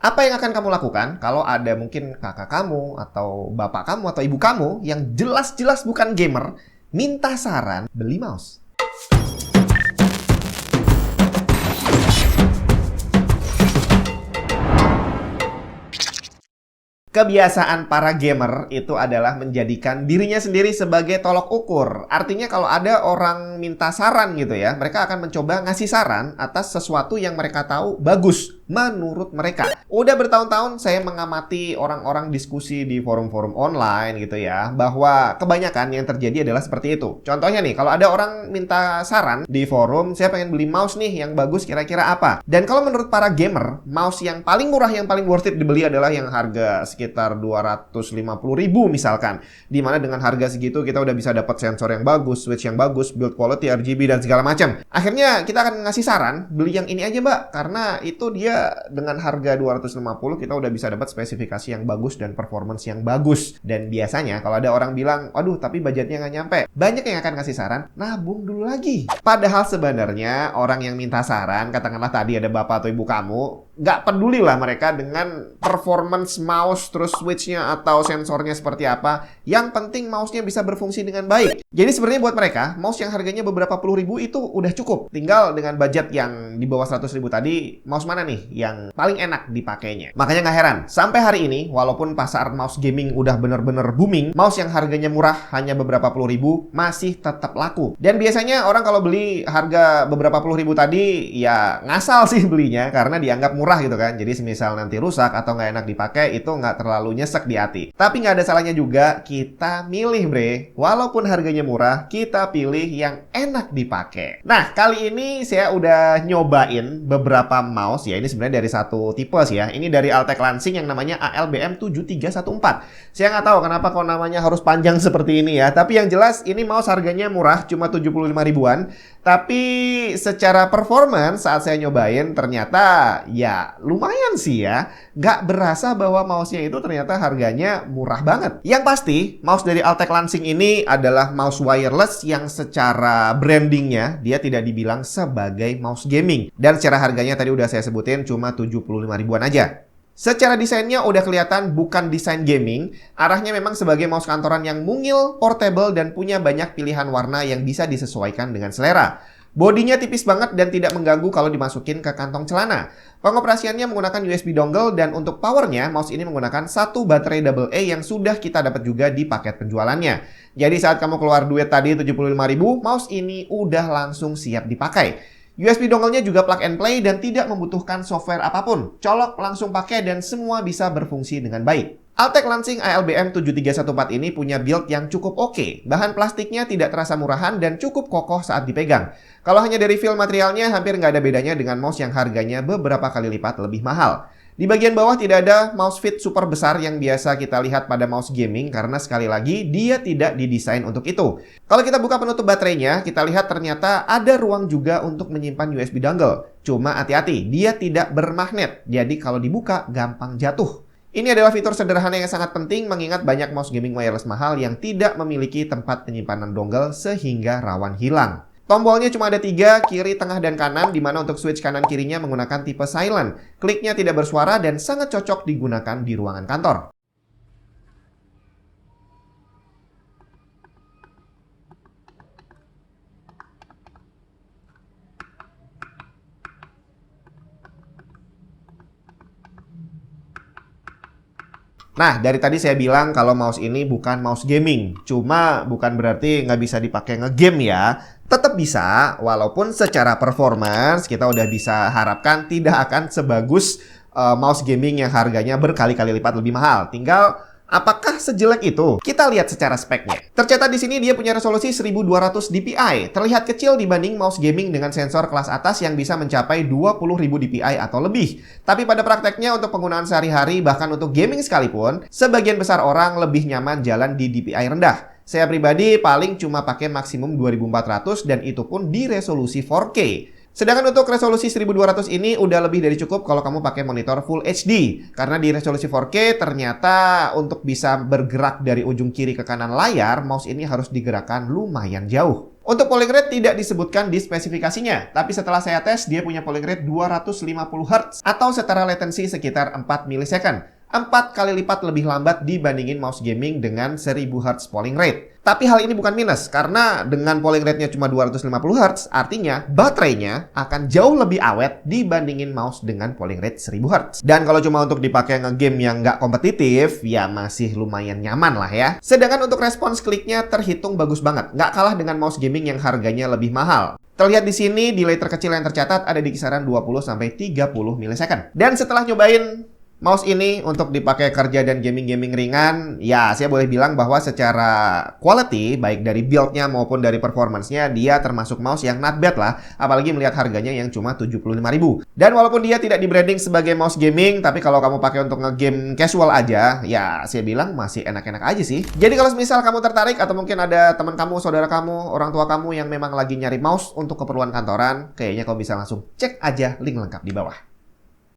Apa yang akan kamu lakukan kalau ada mungkin kakak kamu, atau bapak kamu, atau ibu kamu yang jelas-jelas bukan gamer, minta saran beli mouse? Kebiasaan para gamer itu adalah menjadikan dirinya sendiri sebagai tolok ukur. Artinya kalau ada orang minta saran gitu ya, mereka akan mencoba ngasih saran atas sesuatu yang mereka tahu bagus menurut mereka. Udah bertahun-tahun saya mengamati orang-orang diskusi di forum-forum online gitu ya, bahwa kebanyakan yang terjadi adalah seperti itu. Contohnya nih, kalau ada orang minta saran di forum, saya pengen beli mouse nih yang bagus kira-kira apa. Dan kalau menurut para gamer, mouse yang paling murah, yang paling worth it dibeli adalah yang harga sekitar 250.000 misalkan. Dimana dengan harga segitu kita udah bisa dapat sensor yang bagus, switch yang bagus, build quality, RGB dan segala macam. Akhirnya kita akan ngasih saran, beli yang ini aja mbak, karena itu dia dengan harga 250 kita udah bisa dapat spesifikasi yang bagus dan performance yang bagus. Dan biasanya kalau ada orang bilang, aduh tapi budgetnya nggak nyampe, banyak yang akan kasih saran, nabung dulu lagi. Padahal sebenarnya orang yang minta saran, katakanlah tadi ada bapak atau ibu kamu, nggak peduli lah mereka dengan performance mouse, terus switchnya atau sensornya seperti apa. Yang penting mouse-nya bisa berfungsi dengan baik. Jadi sebenarnya buat mereka, mouse yang harganya beberapa puluh ribu itu udah cukup. Tinggal dengan budget yang di bawah 100.000 tadi, mouse mana nih yang paling enak dipakainya. Makanya nggak heran, sampai hari ini, walaupun pasar mouse gaming udah bener-bener booming, mouse yang harganya murah hanya beberapa puluh ribu masih tetap laku. Dan biasanya orang kalau beli harga beberapa puluh ribu tadi, ya ngasal sih belinya, karena dianggap murah gitu kan. Jadi semisal nanti rusak atau nggak enak dipakai, itu nggak terlalu nyesek di hati. Tapi nggak ada salahnya juga kita milih bre. Walaupun harganya murah, kita pilih yang enak dipakai. Nah, kali ini saya udah nyobain beberapa mouse ya. Ini sebenarnya dari satu tipe sih ya. Ini dari Altec Lansing yang namanya ALBM 7314. Saya nggak tahu kenapa kok namanya harus panjang seperti ini ya. Tapi yang jelas ini mouse harganya murah, cuma 75 ribuan. Tapi secara performance saat saya nyobain ternyata ya lumayan sih ya. Nggak berasa bahwa mouse-nya itu ternyata harganya murah banget. Yang pasti, mouse dari Altec Lansing ini adalah mouse wireless yang secara brandingnya dia tidak dibilang sebagai mouse gaming. Dan secara harganya tadi udah saya sebutin cuma 75 ribuan aja. Secara desainnya udah kelihatan bukan desain gaming, arahnya memang sebagai mouse kantoran yang mungil, portable, dan punya banyak pilihan warna yang bisa disesuaikan dengan selera. Bodinya tipis banget dan tidak mengganggu kalau dimasukin ke kantong celana. Pengoperasiannya menggunakan USB dongle dan untuk powernya, mouse ini menggunakan satu baterai AA yang sudah kita dapat juga di paket penjualannya. Jadi saat kamu keluar duit tadi 75 ribu, mouse ini udah langsung siap dipakai. USB dongle-nya juga plug and play dan tidak membutuhkan software apapun. Colok langsung pakai dan semua bisa berfungsi dengan baik. Altec Lansing ALBM 7314 ini punya build yang cukup oke. Bahan plastiknya tidak terasa murahan dan cukup kokoh saat dipegang. Kalau hanya dari feel materialnya, hampir nggak ada bedanya dengan mouse yang harganya beberapa kali lipat lebih mahal. Di bagian bawah tidak ada mouse fit super besar yang biasa kita lihat pada mouse gaming karena sekali lagi dia tidak didesain untuk itu. Kalau kita buka penutup baterainya, kita lihat ternyata ada ruang juga untuk menyimpan USB dongle. Cuma hati-hati, dia tidak bermagnet. Jadi kalau dibuka gampang jatuh. Ini adalah fitur sederhana yang sangat penting mengingat banyak mouse gaming wireless mahal yang tidak memiliki tempat penyimpanan dongle sehingga rawan hilang. Tombolnya cuma ada 3, kiri, tengah, dan kanan, di mana untuk switch kanan kirinya menggunakan tipe silent. Kliknya tidak bersuara dan sangat cocok digunakan di ruangan kantor. Nah, dari tadi saya bilang kalau mouse ini bukan mouse gaming. Cuma bukan berarti nggak bisa dipakai nge-game ya. Tetap bisa, walaupun secara performance kita udah bisa harapkan tidak akan sebagus mouse gaming yang harganya berkali-kali lipat lebih mahal. Tinggal apakah sejelek itu? Kita lihat secara speknya. Tercatat di sini dia punya resolusi 1200 dpi. Terlihat kecil dibanding mouse gaming dengan sensor kelas atas yang bisa mencapai 20.000 dpi atau lebih. Tapi pada prakteknya untuk penggunaan sehari-hari bahkan untuk gaming sekalipun, sebagian besar orang lebih nyaman jalan di dpi rendah. Saya pribadi paling cuma pakai maksimum 2400 dan itu pun di resolusi 4K. Sedangkan untuk resolusi 1200 ini udah lebih dari cukup kalau kamu pakai monitor Full HD. Karena di resolusi 4K ternyata untuk bisa bergerak dari ujung kiri ke kanan layar, mouse ini harus digerakkan lumayan jauh. Untuk polling rate tidak disebutkan di spesifikasinya, tapi setelah saya tes, dia punya polling rate 250 Hz atau setara latensi sekitar 4 milisecond. 4 kali lipat lebih lambat dibandingin mouse gaming dengan 1000 Hz polling rate. Tapi hal ini bukan minus, karena dengan polling rate-nya cuma 250 Hz, artinya baterainya akan jauh lebih awet dibandingin mouse dengan polling rate 1000 Hz. Dan kalau cuma untuk dipakai nge-game yang nggak kompetitif, ya masih lumayan nyaman lah ya. Sedangkan untuk respons kliknya terhitung bagus banget, nggak kalah dengan mouse gaming yang harganya lebih mahal. Terlihat di sini, delay terkecil yang tercatat ada di kisaran 20-30 milisecond. Dan setelah nyobain mouse ini untuk dipakai kerja dan gaming-gaming ringan, ya saya boleh bilang bahwa secara quality, baik dari build-nya maupun dari performance-nya, dia termasuk mouse yang not bad lah, apalagi melihat harganya yang cuma 75.000. Dan walaupun dia tidak di-branding sebagai mouse gaming, tapi kalau kamu pakai untuk nge-game casual aja, ya saya bilang masih enak-enak aja sih. Jadi kalau misal kamu tertarik, atau mungkin ada teman kamu, saudara kamu, orang tua kamu yang memang lagi nyari mouse untuk keperluan kantoran, kayaknya kamu bisa langsung cek aja link lengkap di bawah.